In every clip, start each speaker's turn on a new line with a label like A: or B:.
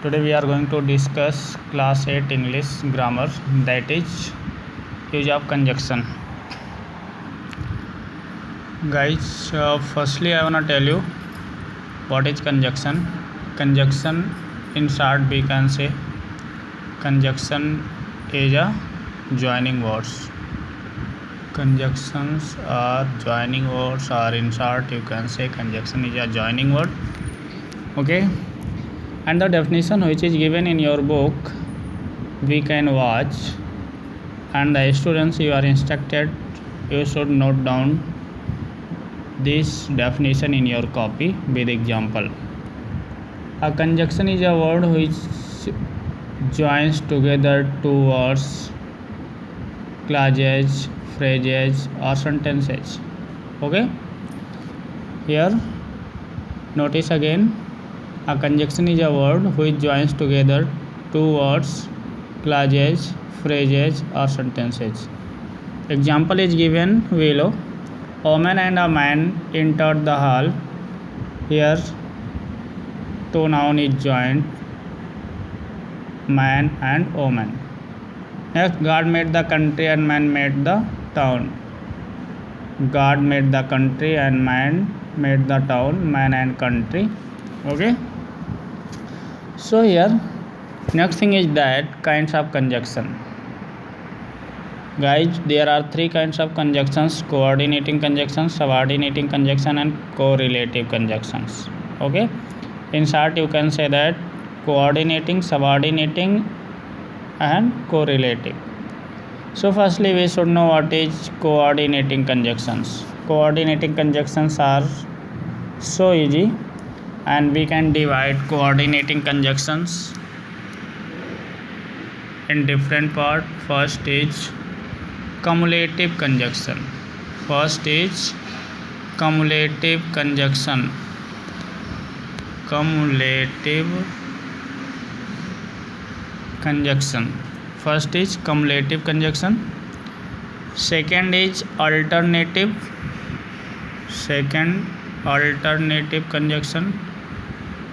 A: Today we are going to discuss class 8 English grammar, that is use of conjunction. Guys, firstly I wanna tell you what is conjunction. Conjunction, in short we can say conjunction is a joining words. Conjunctions are joining words, or in short you can say conjunction is a joining word. Okay, and the definition which is given in your book we can watch, and the students you are instructed you should note down this definition in your copy with example. A conjunction is a word which joins together two words, clauses, phrases or sentences. Okay, here notice again, a conjunction is a word which joins together two words, clauses, phrases or sentences. Example is given below. A woman and a man entered the hall. Here two noun is joined, man and woman. Next, God made the country and man made the town. God made the country and man made the town, man and country. Okay, so here next thing is that kinds of conjunction. Guys, there are three kinds of conjunctions: coordinating conjunctions, subordinating conjunction and correlative conjunctions. Okay, in short you can say that coordinating, subordinating and correlative. So firstly we should know what is coordinating conjunctions. Coordinating conjunctions are so easy, and we can divide coordinating conjunctions in different part. First is cumulative conjunction. First is cumulative conjunction. Cumulative conjunction. First is cumulative conjunction. Second is alternative. Second, alternative conjunction.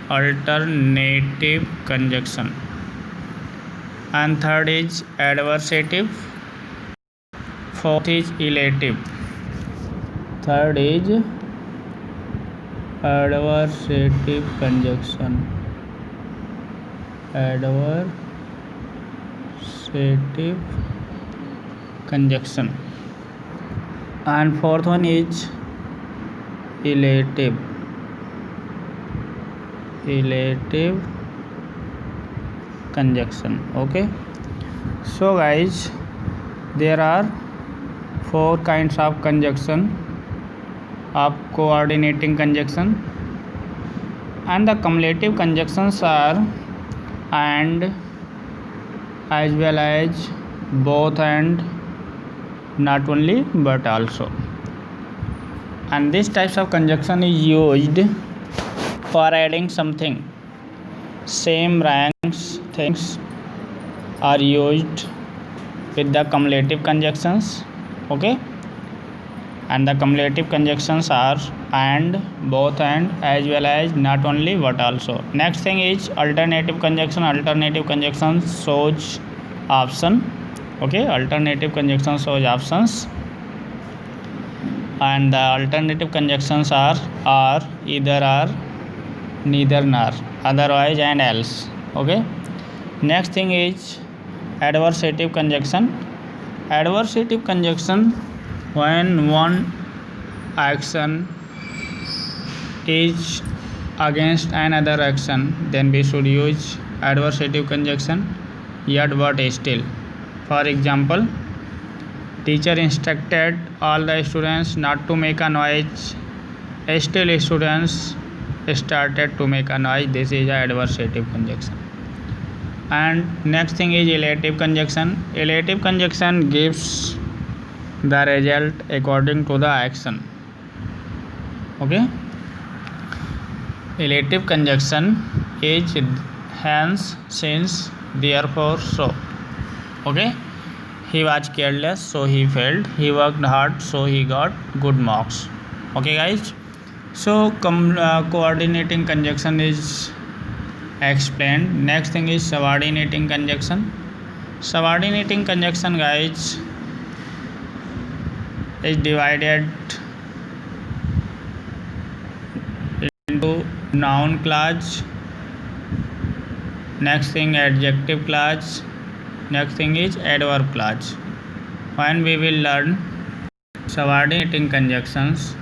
A: Alternative conjunction. And third is adversative. Fourth is elative. Third is adversative conjunction. Adversative conjunction. And fourth one is elative. Elative conjunction. Okay, so guys, there are four kinds of conjunction of coordinating conjunction, and the cumulative conjunctions are and, as well as, both and, not only but also. And these types of conjunction is used for adding something. Same ranks things are used with the cumulative conjunctions. Okay, and the cumulative conjunctions are and, both and, as well as, not only but also. Next thing is alternative conjunction. Alternative conjunction shows option. Okay, alternative conjunction shows options, and the alternative conjunctions are or, either or, neither nor, otherwise and else. Okay, next thing is adversative conjunction. Adversative conjunction, when one action is against another action, then we should use adversative conjunction, yet but still. For example, teacher instructed all the students not to make a noise, still students started to make a noise. This is adversative conjunction. And next thing is elative conjunction. Elative conjunction gives the result according to the action. Okay, elative conjunction is hence, since, therefore, so. Okay, he was careless so he failed, he worked hard so he got good marks. Okay guys, so coordinating conjunction is explained. Next thing is subordinating conjunction. Subordinating conjunction, guys, is divided into noun clause, next thing adjective clause, next thing is adverb clause. When we will learn subordinating conjunctions,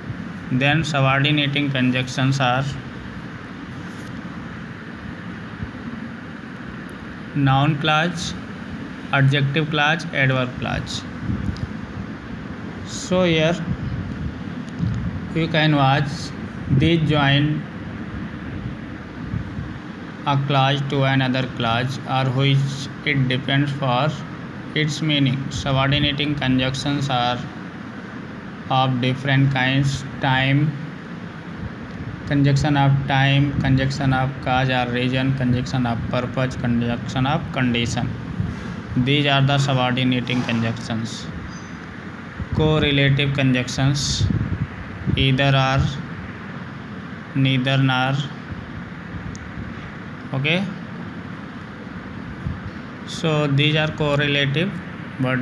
A: then subordinating conjunctions are noun clause, adjective clause, adverb clause. So here you can watch these join a clause to another clause, or which it depends for its meaning. Subordinating conjunctions are of different kinds: time, conjunction of time, conjunction of cause or reason, conjunction of purpose, conjunction of condition. These are the subordinating conjunctions. Correlative conjunctions: either or, neither nor. Okay, so these are correlative, but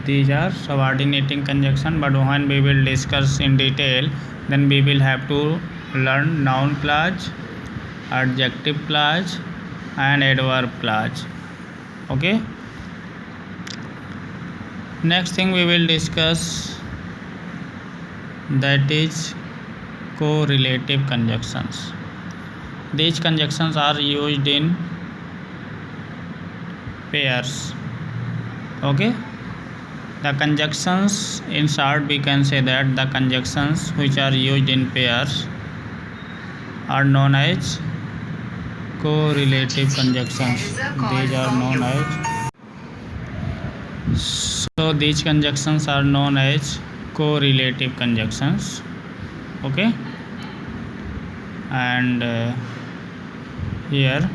A: these are subordinating conjunction. But when we will discuss in detail, then we will have to learn noun clause, adjective clause, and adverb clause. Okay, next thing we will discuss, that is correlative conjunctions. These conjunctions are used in pairs. Okay, the conjunctions, in short we can say that the conjunctions which are used in pairs are known as correlative conjunctions. These are known as, so these conjunctions are known as correlative conjunctions. Okay, and here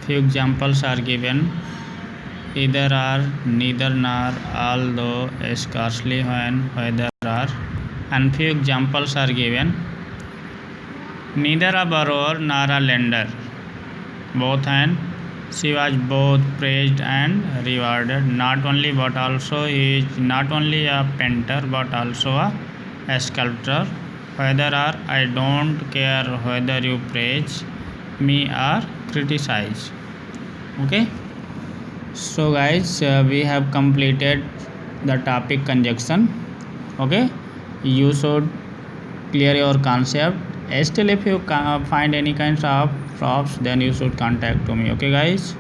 A: few examples are given: either or, neither nor, although, scarcely, when, whether or. And few examples are given: neither a borrower nor a lender, both, and she was both praised and rewarded. Not only but also, he is not only a painter but also a sculptor. Whether or, I don't care whether you praise me or criticize. Okay, so guys, we have completed the topic conjunction. Okay, you should clear your concept. Still, if you find any kinds of props, then you should contact to me. Okay guys.